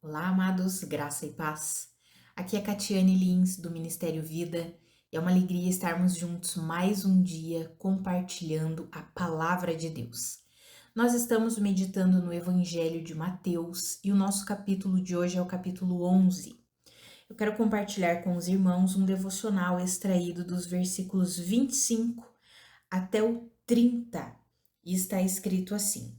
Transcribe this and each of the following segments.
Olá, amados, graça e paz. Aqui é Catiane Lins, do Ministério Vida, e é uma alegria estarmos juntos mais um dia compartilhando a palavra de Deus. Nós estamos meditando no Evangelho de Mateus e o nosso capítulo de hoje é o capítulo 11. Eu quero compartilhar com os irmãos um devocional extraído dos versículos 25 até o 30, e está escrito assim: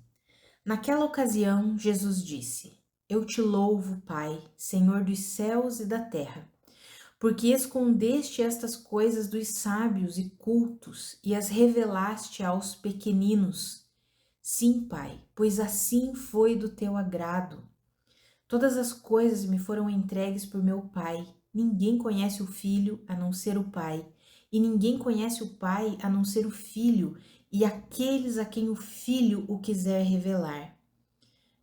Naquela ocasião, Jesus disse: Eu te louvo, Pai, Senhor dos céus e da terra, porque escondeste estas coisas dos sábios e cultos e as revelaste aos pequeninos. Sim, Pai, pois assim foi do teu agrado. Todas as coisas me foram entregues por meu Pai. Ninguém conhece o Filho a não ser o Pai, e ninguém conhece o Pai a não ser o Filho, e aqueles a quem o Filho o quiser revelar.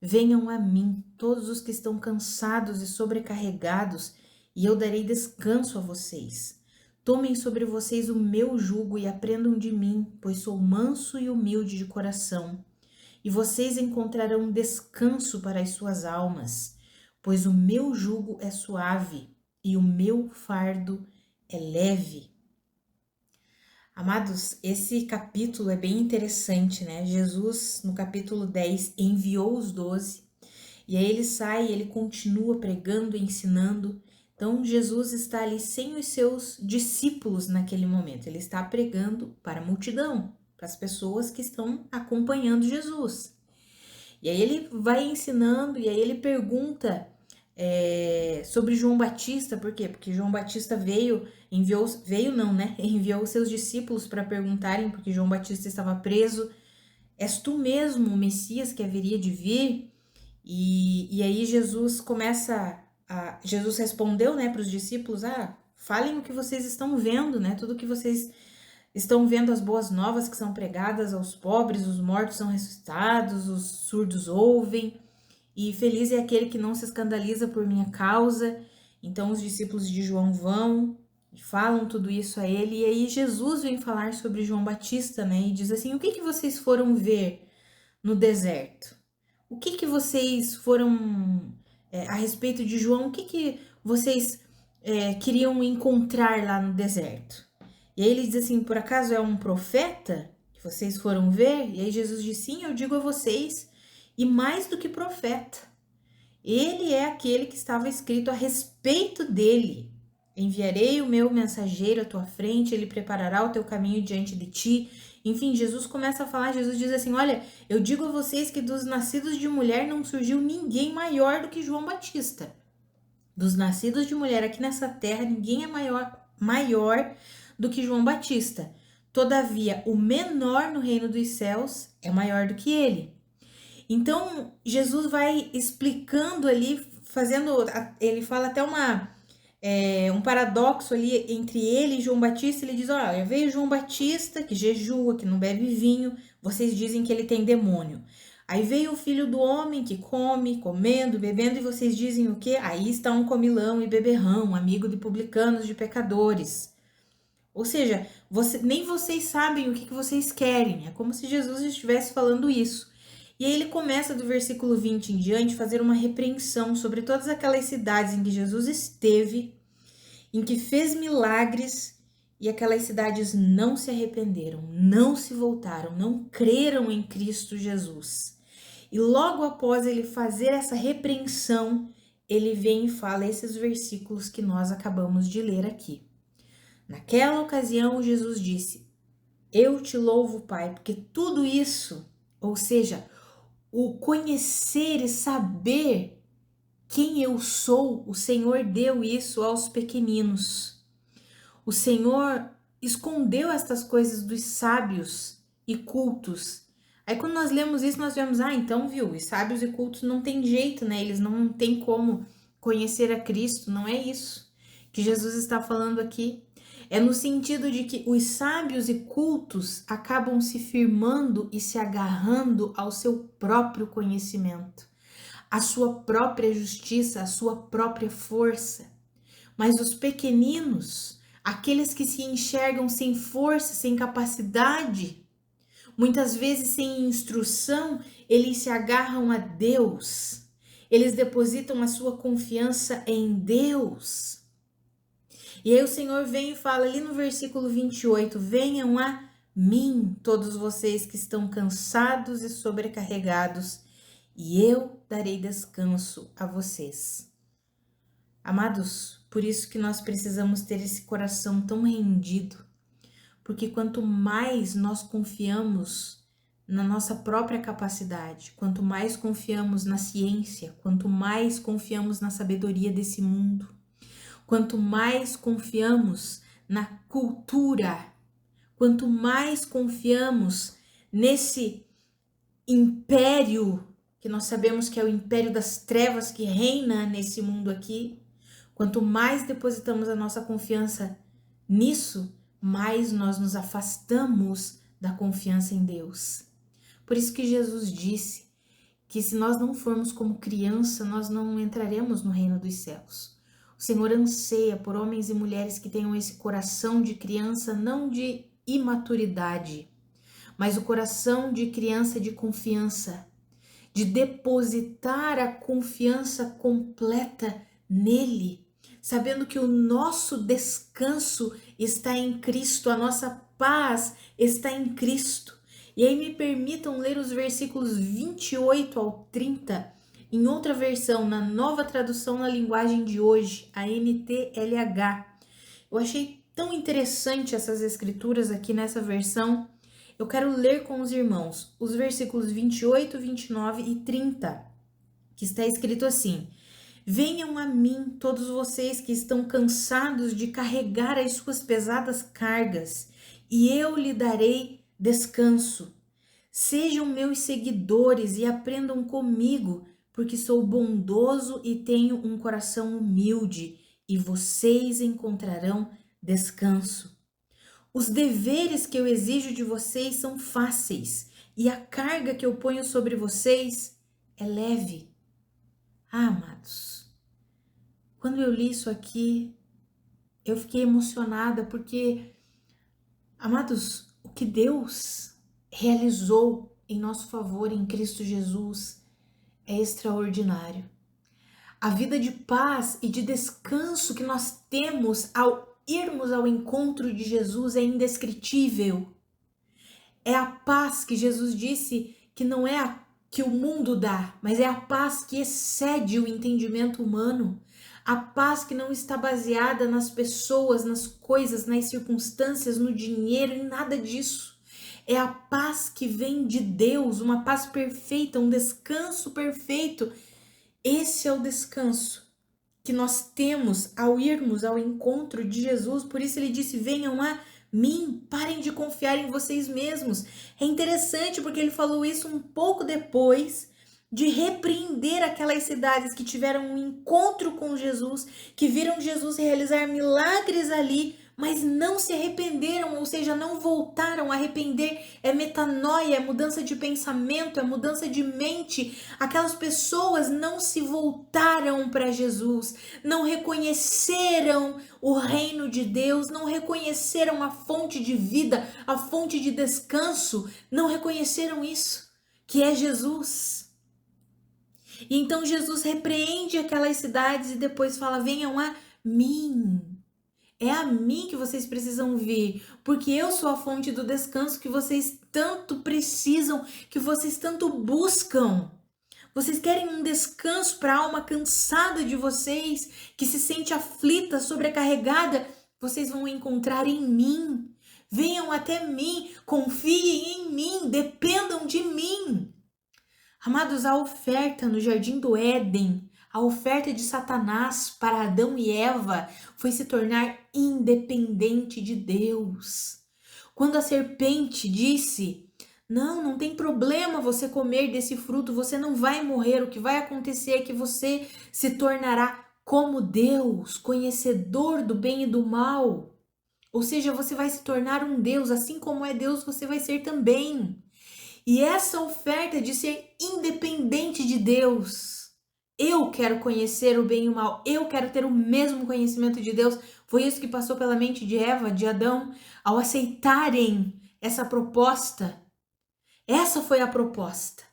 Venham a mim, todos os que estão cansados e sobrecarregados, e eu darei descanso a vocês. Tomem sobre vocês o meu jugo e aprendam de mim, pois sou manso e humilde de coração. E vocês encontrarão descanso para as suas almas, pois o meu jugo é suave e o meu fardo é leve. Amados, esse capítulo é bem interessante, né? Jesus, no capítulo 10, enviou os 12. E aí ele sai, ele continua pregando, ensinando. Então Jesus está ali sem os seus discípulos naquele momento. Ele está pregando para a multidão, para as pessoas que estão acompanhando Jesus. E aí ele vai ensinando, e aí ele pergunta sobre João Batista, por quê? Porque João Batista enviou seus discípulos para perguntarem, porque João Batista estava preso: És tu mesmo o Messias que haveria de vir? E aí Jesus respondeu, né, para os discípulos: falem o que vocês estão vendo, né, tudo que vocês estão vendo, as boas novas que são pregadas aos pobres, os mortos são ressuscitados, os surdos ouvem, e feliz é aquele que não se escandaliza por minha causa. Então os discípulos de João vão e falam tudo isso a ele, e aí Jesus vem falar sobre João Batista, né, e diz assim: o que vocês foram ver no deserto? O que vocês foram, a respeito de João, o que vocês queriam encontrar lá no deserto? E aí ele diz assim: por acaso é um profeta que vocês foram ver? E aí Jesus diz: sim, eu digo a vocês, e mais do que profeta. Ele é aquele que estava escrito a respeito dele. Enviarei o meu mensageiro à tua frente, ele preparará o teu caminho diante de ti. Enfim, Jesus começa a falar, Jesus diz assim: olha, eu digo a vocês que dos nascidos de mulher não surgiu ninguém maior do que João Batista. Dos nascidos de mulher aqui nessa terra, ninguém é maior do que João Batista. Todavia, o menor no reino dos céus é maior do que ele. Então, Jesus vai explicando ali, ele fala até um paradoxo ali entre ele e João Batista. Ele diz: olha, veio João Batista que jejua, que não bebe vinho, vocês dizem que ele tem demônio. Aí veio o filho do homem que come, comendo, bebendo, e vocês dizem o quê? Aí está um comilão e beberrão, amigo de publicanos, de pecadores. Ou seja, nem vocês sabem o que vocês querem. É como se Jesus estivesse falando isso. E aí ele começa do versículo 20 em diante fazer uma repreensão sobre todas aquelas cidades em que Jesus esteve, em que fez milagres, e aquelas cidades não se arrependeram, não se voltaram, não creram em Cristo Jesus. E logo após ele fazer essa repreensão, ele vem e fala esses versículos que nós acabamos de ler aqui. Naquela ocasião, Jesus disse: Eu te louvo, Pai, porque tudo isso, ou seja, o conhecer e saber quem eu sou, o Senhor deu isso aos pequeninos. O Senhor escondeu estas coisas dos sábios e cultos. Aí quando nós lemos isso, nós vemos: então, viu, os sábios e cultos não tem jeito, né? Eles não têm como conhecer a Cristo. Não é isso que Jesus está falando aqui. É no sentido de que os sábios e cultos acabam se firmando e se agarrando ao seu próprio conhecimento, à sua própria justiça, à sua própria força. Mas os pequeninos, aqueles que se enxergam sem força, sem capacidade, muitas vezes sem instrução, eles se agarram a Deus. Eles depositam a sua confiança em Deus. E aí o Senhor vem e fala ali no versículo 28, venham a mim, todos vocês que estão cansados e sobrecarregados, e eu darei descanso a vocês. Amados, por isso que nós precisamos ter esse coração tão rendido, porque quanto mais nós confiamos na nossa própria capacidade, quanto mais confiamos na ciência, quanto mais confiamos na sabedoria desse mundo, quanto mais confiamos na cultura, quanto mais confiamos nesse império, que nós sabemos que é o império das trevas que reina nesse mundo aqui, quanto mais depositamos a nossa confiança nisso, mais nós nos afastamos da confiança em Deus. Por isso que Jesus disse que se nós não formos como criança, nós não entraremos no reino dos céus. O Senhor anseia por homens e mulheres que tenham esse coração de criança, não de imaturidade, mas o coração de criança de confiança, de depositar a confiança completa nele, sabendo que o nosso descanso está em Cristo, a nossa paz está em Cristo. E aí me permitam ler os versículos 28 ao 30, em outra versão, na Nova Tradução na Linguagem de Hoje, a NTLH. Eu achei tão interessante essas escrituras aqui nessa versão. Eu quero ler com os irmãos os versículos 28, 29 e 30, que está escrito assim: venham a mim todos vocês que estão cansados de carregar as suas pesadas cargas, e eu lhe darei descanso. Sejam meus seguidores e aprendam comigo, porque sou bondoso e tenho um coração humilde, e vocês encontrarão descanso. Os deveres que eu exijo de vocês são fáceis, e a carga que eu ponho sobre vocês é leve. Ah, amados, quando eu li isso aqui, eu fiquei emocionada, porque, amados, o que Deus realizou em nosso favor em Cristo Jesus é extraordinário. A vida de paz e de descanso que nós temos ao irmos ao encontro de Jesus é indescritível. É a paz que Jesus disse que não é a que o mundo dá, mas é a paz que excede o entendimento humano. A paz que não está baseada nas pessoas, nas coisas, nas circunstâncias, no dinheiro, em nada disso. É a paz que vem de Deus, uma paz perfeita, um descanso perfeito. Esse é o descanso que nós temos ao irmos ao encontro de Jesus. Por isso ele disse, venham a mim, parem de confiar em vocês mesmos. É interessante porque ele falou isso um pouco depois de repreender aquelas cidades que tiveram um encontro com Jesus, que viram Jesus realizar milagres ali, mas não se arrependeram, ou seja, não voltaram a arrepender. É metanoia, é mudança de pensamento, é mudança de mente. Aquelas pessoas não se voltaram para Jesus, não reconheceram o reino de Deus, não reconheceram a fonte de vida, a fonte de descanso, não reconheceram isso, que é Jesus. E então Jesus repreende aquelas cidades e depois fala, venham a mim. É a mim que vocês precisam vir, porque eu sou a fonte do descanso que vocês tanto precisam, que vocês tanto buscam. Vocês querem um descanso para a alma cansada de vocês, que se sente aflita, sobrecarregada? Vocês vão encontrar em mim. Venham até mim, confiem em mim, dependam de mim. Amados, a oferta no Jardim do Éden, a oferta de Satanás para Adão e Eva foi se tornar independente de Deus. Quando a serpente disse, não tem problema você comer desse fruto, você não vai morrer, o que vai acontecer é que você se tornará como Deus, conhecedor do bem e do mal. Ou seja, você vai se tornar um Deus, assim como é Deus, você vai ser também. E essa oferta de ser independente de Deus, eu quero conhecer o bem e o mal, eu quero ter o mesmo conhecimento de Deus, foi isso que passou pela mente de Eva, de Adão, ao aceitarem essa proposta. Essa foi a proposta.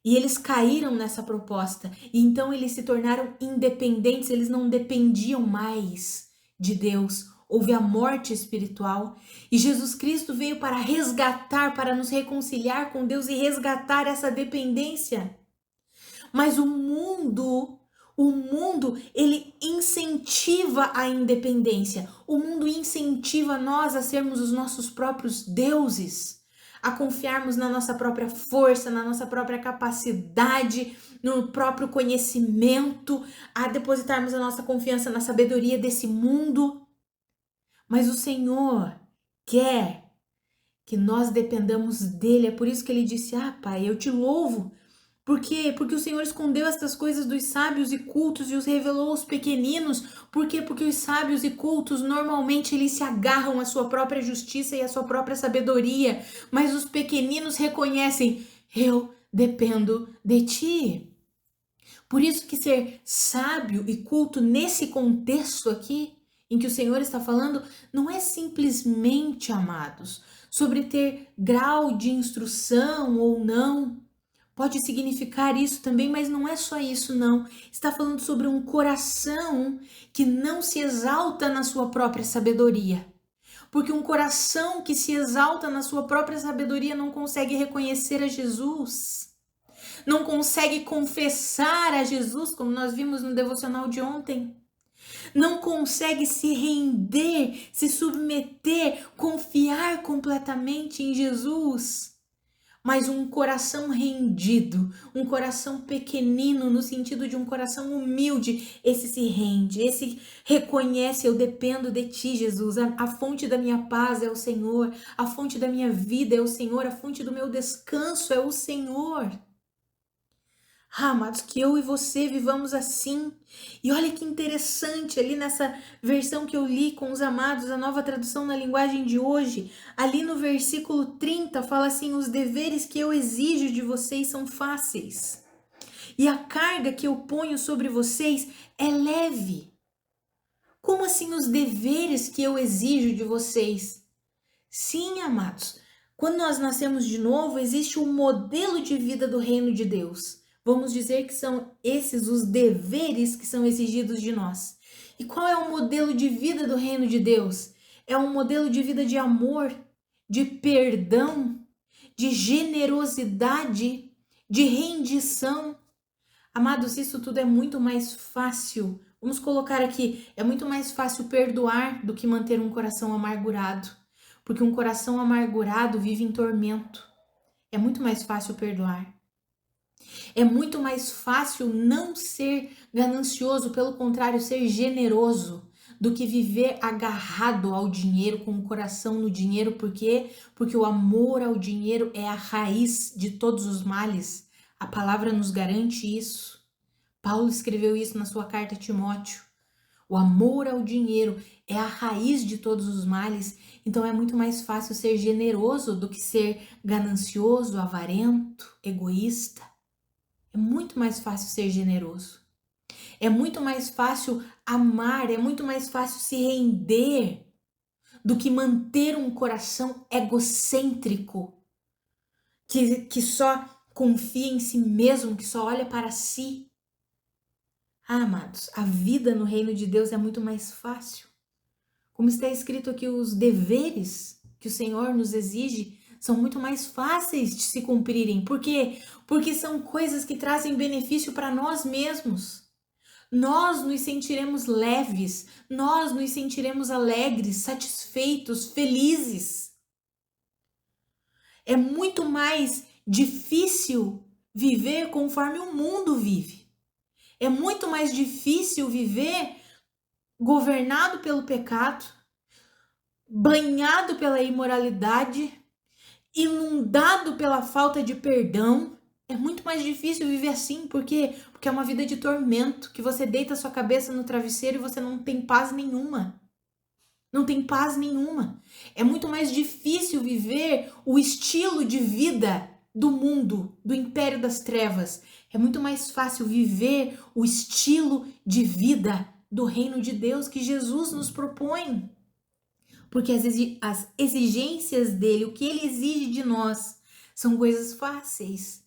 E eles caíram nessa proposta. E então eles se tornaram independentes, eles não dependiam mais de Deus. Houve a morte espiritual. E Jesus Cristo veio para resgatar, para nos reconciliar com Deus e resgatar essa dependência. Mas o mundo, ele incentiva a independência. O mundo incentiva nós a sermos os nossos próprios deuses, a confiarmos na nossa própria força, na nossa própria capacidade, no próprio conhecimento, a depositarmos a nossa confiança na sabedoria desse mundo. Mas o Senhor quer que nós dependamos dele. É por isso que ele disse: Ah, Pai, eu te louvo. Por quê? Porque o Senhor escondeu estas coisas dos sábios e cultos e os revelou aos pequeninos. Por quê? Porque os sábios e cultos normalmente eles se agarram à sua própria justiça e à sua própria sabedoria, mas os pequeninos reconhecem: eu dependo de ti. Por isso que ser sábio e culto nesse contexto aqui, em que o Senhor está falando, não é simplesmente, amados, sobre ter grau de instrução ou não. Pode significar isso também, mas não é só isso, não. Está falando sobre um coração que não se exalta na sua própria sabedoria. Porque um coração que se exalta na sua própria sabedoria não consegue reconhecer a Jesus, não consegue confessar a Jesus, como nós vimos no devocional de ontem. Não consegue se render, se submeter, confiar completamente em Jesus. Mas um coração rendido, um coração pequenino, no sentido de um coração humilde, esse se rende, esse reconhece: eu dependo de ti, Jesus, a fonte da minha paz é o Senhor, a fonte da minha vida é o Senhor, a fonte do meu descanso é o Senhor. Amados, que eu e você vivamos assim. E olha que interessante, ali nessa versão que eu li com os amados, a Nova Tradução na Linguagem de Hoje, ali no versículo 30, fala assim: os deveres que eu exijo de vocês são fáceis, e a carga que eu ponho sobre vocês é leve. Como assim os deveres que eu exijo de vocês? Sim, amados, quando nós nascemos de novo, existe um modelo de vida do reino de Deus. Vamos dizer que são esses os deveres que são exigidos de nós. E qual é o modelo de vida do reino de Deus? É um modelo de vida de amor, de perdão, de generosidade, de rendição. Amados, isso tudo é muito mais fácil. Vamos colocar aqui, é muito mais fácil perdoar do que manter um coração amargurado. Porque um coração amargurado vive em tormento. É muito mais fácil perdoar. É muito mais fácil não ser ganancioso, pelo contrário, ser generoso, do que viver agarrado ao dinheiro, com o coração no dinheiro. Por quê? Porque o amor ao dinheiro é a raiz de todos os males. A palavra nos garante isso. Paulo escreveu isso na sua carta a Timóteo. O amor ao dinheiro é a raiz de todos os males. Então é muito mais fácil ser generoso do que ser ganancioso, avarento, egoísta. É muito mais fácil ser generoso. É muito mais fácil amar, é muito mais fácil se render do que manter um coração egocêntrico, que só confia em si mesmo, que só olha para si. Ah, amados, a vida no reino de Deus é muito mais fácil. Como está escrito aqui, os deveres que o Senhor nos exige são muito mais fáceis de se cumprirem. Por quê? Porque são coisas que trazem benefício para nós mesmos. Nós nos sentiremos leves, nós nos sentiremos alegres, satisfeitos, felizes. É muito mais difícil viver conforme o mundo vive. É muito mais difícil viver governado pelo pecado, banhado pela imoralidade, inundado pela falta de perdão. É muito mais difícil viver assim, porque é uma vida de tormento, que você deita a sua cabeça no travesseiro e você não tem paz nenhuma. Não tem paz nenhuma. É muito mais difícil viver o estilo de vida do mundo, do império das trevas. É muito mais fácil viver o estilo de vida do reino de Deus que Jesus nos propõe. Porque as exigências dele, o que ele exige de nós, são coisas fáceis.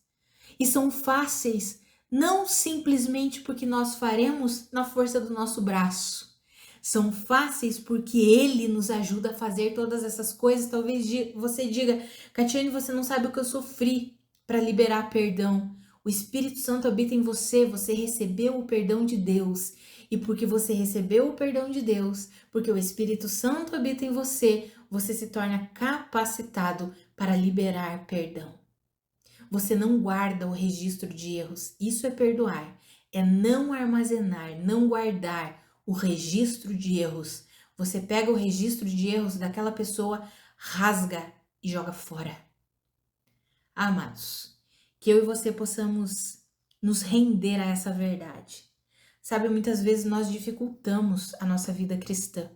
E são fáceis, não simplesmente porque nós faremos na força do nosso braço. São fáceis porque Ele nos ajuda a fazer todas essas coisas. Talvez você diga, Catiane, você não sabe o que eu sofri para liberar perdão. O Espírito Santo habita em você, você recebeu o perdão de Deus. E porque você recebeu o perdão de Deus, porque o Espírito Santo habita em você, você se torna capacitado para liberar perdão. Você não guarda o registro de erros. Isso é perdoar. É não armazenar, não guardar o registro de erros. Você pega o registro de erros daquela pessoa, rasga e joga fora. Amados, que eu e você possamos nos render a essa verdade. Sabe, muitas vezes nós dificultamos a nossa vida cristã.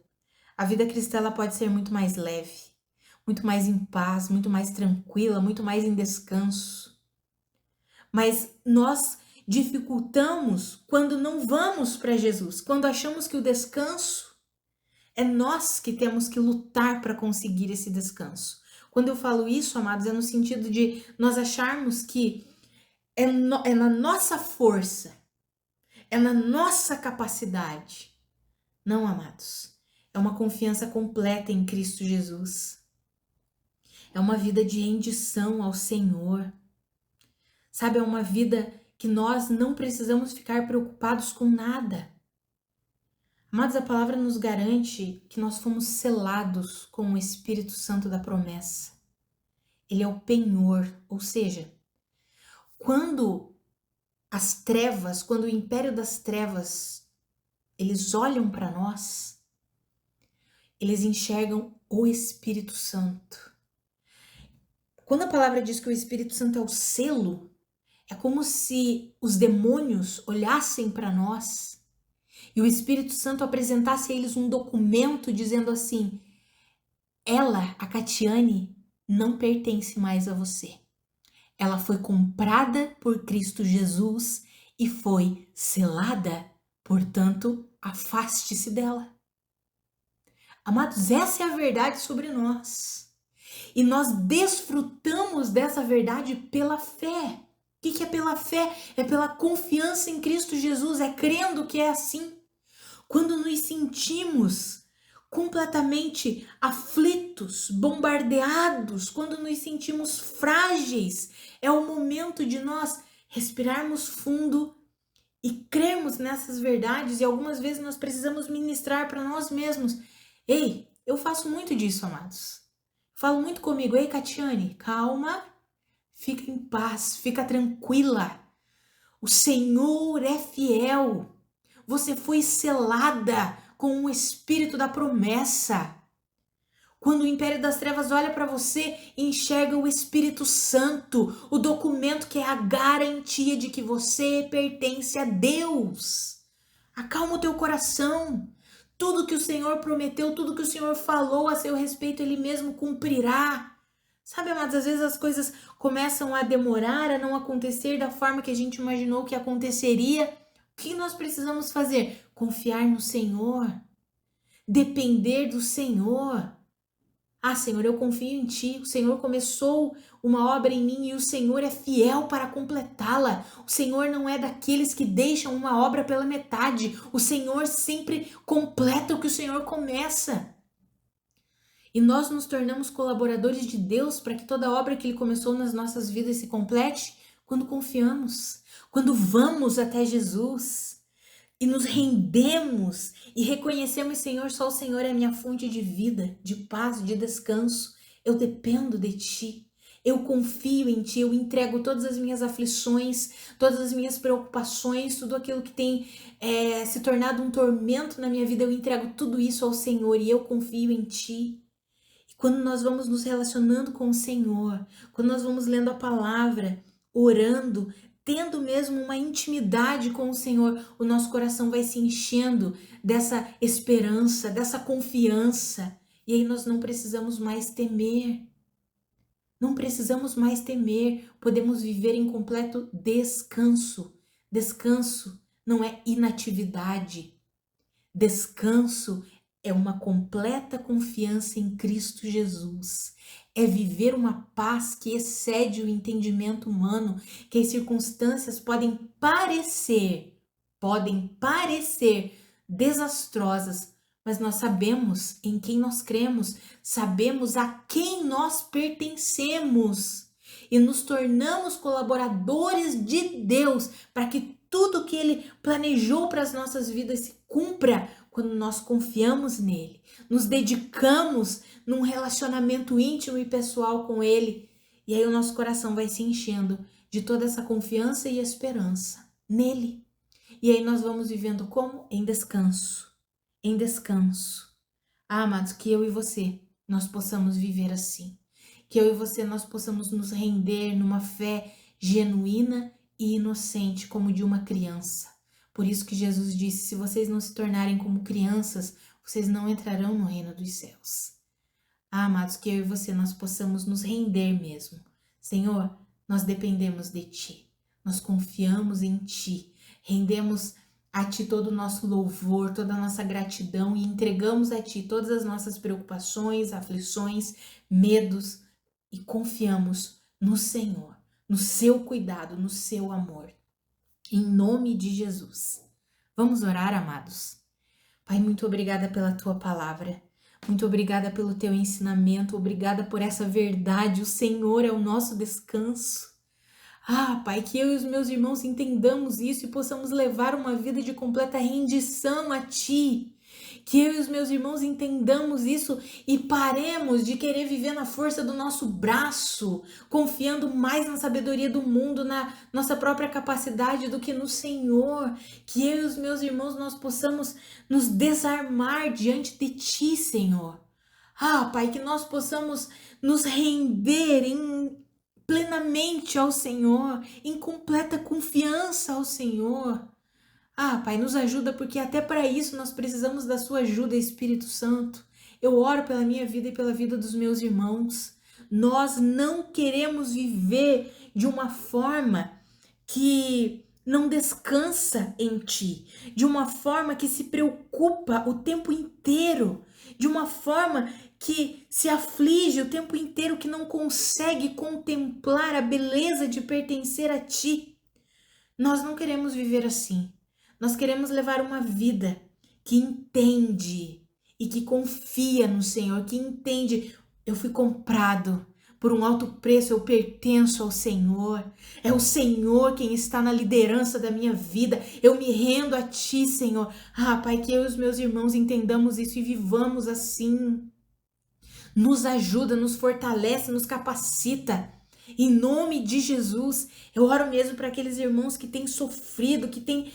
A vida cristã ela pode ser muito mais leve, muito mais em paz, muito mais tranquila, muito mais em descanso. Mas nós dificultamos quando não vamos para Jesus, quando achamos que o descanso é nós que temos que lutar para conseguir esse descanso. Quando eu falo isso, amados, é no sentido de nós acharmos que é na nossa força, é na nossa capacidade. Não, amados. É uma confiança completa em Cristo Jesus. É uma vida de rendição ao Senhor. Sabe, é uma vida que nós não precisamos ficar preocupados com nada. Amados, a palavra nos garante que nós fomos selados com o Espírito Santo da promessa. Ele é o penhor, ou seja, quando as trevas, quando o império das trevas, eles olham para nós, eles enxergam o Espírito Santo. Quando a palavra diz que o Espírito Santo é o selo, é como se os demônios olhassem para nós e o Espírito Santo apresentasse a eles um documento dizendo assim: ela, a Catiane, não pertence mais a você. Ela foi comprada por Cristo Jesus e foi selada, portanto, afaste-se dela. Amados, essa é a verdade sobre nós. E nós desfrutamos dessa verdade pela fé. O que é pela fé? É pela confiança em Cristo Jesus, é crendo que é assim. Quando nos sentimos completamente aflitos, bombardeados, quando nos sentimos frágeis, é o momento de nós respirarmos fundo e crermos nessas verdades. E algumas vezes nós precisamos ministrar para nós mesmos. Ei, eu faço muito disso, amados. Falo muito comigo. Ei, Catiane, calma, fica em paz, fica tranquila. O Senhor é fiel. Você foi selada com o Espírito da promessa. Quando o império das trevas olha para você, enxerga o Espírito Santo, o documento que é a garantia de que você pertence a Deus. Acalma o teu coração. Tudo que o Senhor prometeu, tudo que o Senhor falou a seu respeito, Ele mesmo cumprirá. Sabe, amados, às vezes as coisas começam a demorar, a não acontecer da forma que a gente imaginou que aconteceria. O que nós precisamos fazer? Confiar no Senhor. Depender do Senhor. Ah, Senhor, eu confio em Ti. O Senhor começou uma obra em mim e o Senhor é fiel para completá-la. O Senhor não é daqueles que deixam uma obra pela metade. O Senhor sempre completa o que o Senhor começa. E nós nos tornamos colaboradores de Deus para que toda obra que Ele começou nas nossas vidas se complete quando confiamos, quando vamos até Jesus e nos rendemos e reconhecemos, Senhor, só o Senhor é a minha fonte de vida, de paz, de descanso. Eu dependo de Ti. Eu confio em Ti, eu entrego todas as minhas aflições, todas as minhas preocupações, tudo aquilo que tem se tornado um tormento na minha vida, eu entrego tudo isso ao Senhor e eu confio em Ti. Quando nós vamos nos relacionando com o Senhor, quando nós vamos lendo a palavra, orando, tendo mesmo uma intimidade com o Senhor, o nosso coração vai se enchendo dessa esperança, dessa confiança. E aí nós não precisamos mais temer. Não precisamos mais temer. Podemos viver em completo descanso. Descanso não é inatividade. Descanso é uma completa confiança em Cristo Jesus. é viver uma paz que excede o entendimento humano, que as circunstâncias podem parecer desastrosas, mas nós sabemos em quem nós cremos, sabemos a quem nós pertencemos e nos tornamos colaboradores de Deus para que tudo que Ele planejou para as nossas vidas se cumpra quando nós confiamos nele, nos dedicamos num relacionamento íntimo e pessoal com Ele, e aí o nosso coração vai se enchendo de toda essa confiança e esperança nele. E aí nós vamos vivendo como? Em descanso. Em descanso. Ah, amados, que eu e você, nós possamos viver assim. Que eu e você, nós possamos nos render numa fé genuína e inocente, como de uma criança. Por isso que Jesus disse, se vocês não se tornarem como crianças, vocês não entrarão no reino dos céus. Ah, amados, que eu e você, nós possamos nos render mesmo. Senhor, nós dependemos de Ti. Nós confiamos em Ti. Rendemos a Ti todo o nosso louvor, toda a nossa gratidão e entregamos a Ti todas as nossas preocupações, aflições, medos e confiamos no Senhor, no Seu cuidado, no Seu amor. Em nome de Jesus. Vamos orar, amados? Pai, muito obrigada pela Tua palavra. Muito obrigada pelo Teu ensinamento. Obrigada por essa verdade. O Senhor é o nosso descanso. Ah, Pai, que eu e os meus irmãos entendamos isso e possamos levar uma vida de completa rendição a Ti. Que eu e os meus irmãos entendamos isso e paremos de querer viver na força do nosso braço, confiando mais na sabedoria do mundo, na nossa própria capacidade do que no Senhor. Que eu e os meus irmãos nós possamos nos desarmar diante de Ti, Senhor. Ah, Pai, que nós possamos nos render plenamente ao Senhor, em completa confiança ao Senhor. Ah, Pai, nos ajuda porque até para isso nós precisamos da Sua ajuda, Espírito Santo. Eu oro pela minha vida e pela vida dos meus irmãos. Nós não queremos viver de uma forma que não descansa em Ti, de uma forma que se preocupa o tempo inteiro, de uma forma que se aflige o tempo inteiro, que não consegue contemplar a beleza de pertencer a Ti. Nós não queremos viver assim. Nós queremos levar uma vida que entende e que confia no Senhor, que entende, eu fui comprado por um alto preço, eu pertenço ao Senhor. É o Senhor quem está na liderança da minha vida. Eu me rendo a Ti, Senhor. Ah, Pai, que eu e os meus irmãos entendamos isso e vivamos assim. Nos ajuda, nos fortalece, nos capacita. Em nome de Jesus, eu oro mesmo para aqueles irmãos que têm sofrido, que têm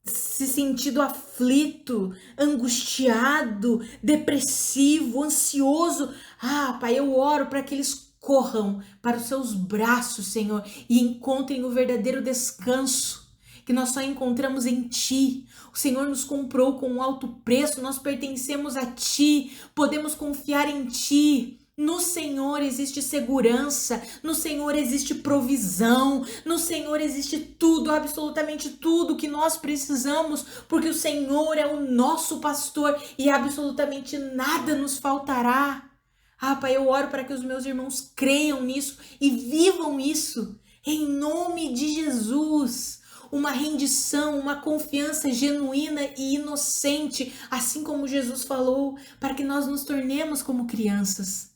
se sentido aflito, angustiado, depressivo, ansioso. Ah, Pai, eu oro para que eles corram para os Seus braços, Senhor, e encontrem o verdadeiro descanso que nós só encontramos em Ti. O Senhor nos comprou com um alto preço, nós pertencemos a Ti, podemos confiar em Ti. No Senhor existe segurança, no Senhor existe provisão, no Senhor existe tudo, absolutamente tudo que nós precisamos, porque o Senhor é o nosso pastor e absolutamente nada nos faltará. Ah, Pai, eu oro para que os meus irmãos creiam nisso e vivam isso, em nome de Jesus. Uma rendição, uma confiança genuína e inocente, assim como Jesus falou, para que nós nos tornemos como crianças.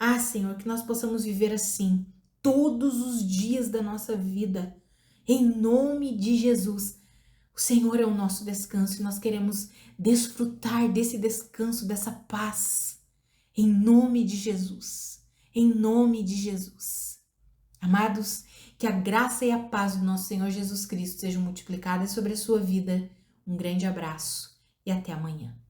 Ah, Senhor, que nós possamos viver assim todos os dias da nossa vida, em nome de Jesus. O Senhor é o nosso descanso e nós queremos desfrutar desse descanso, dessa paz, em nome de Jesus, em nome de Jesus. Amados, que a graça e a paz do nosso Senhor Jesus Cristo sejam multiplicadas sobre a sua vida. Um grande abraço e até amanhã.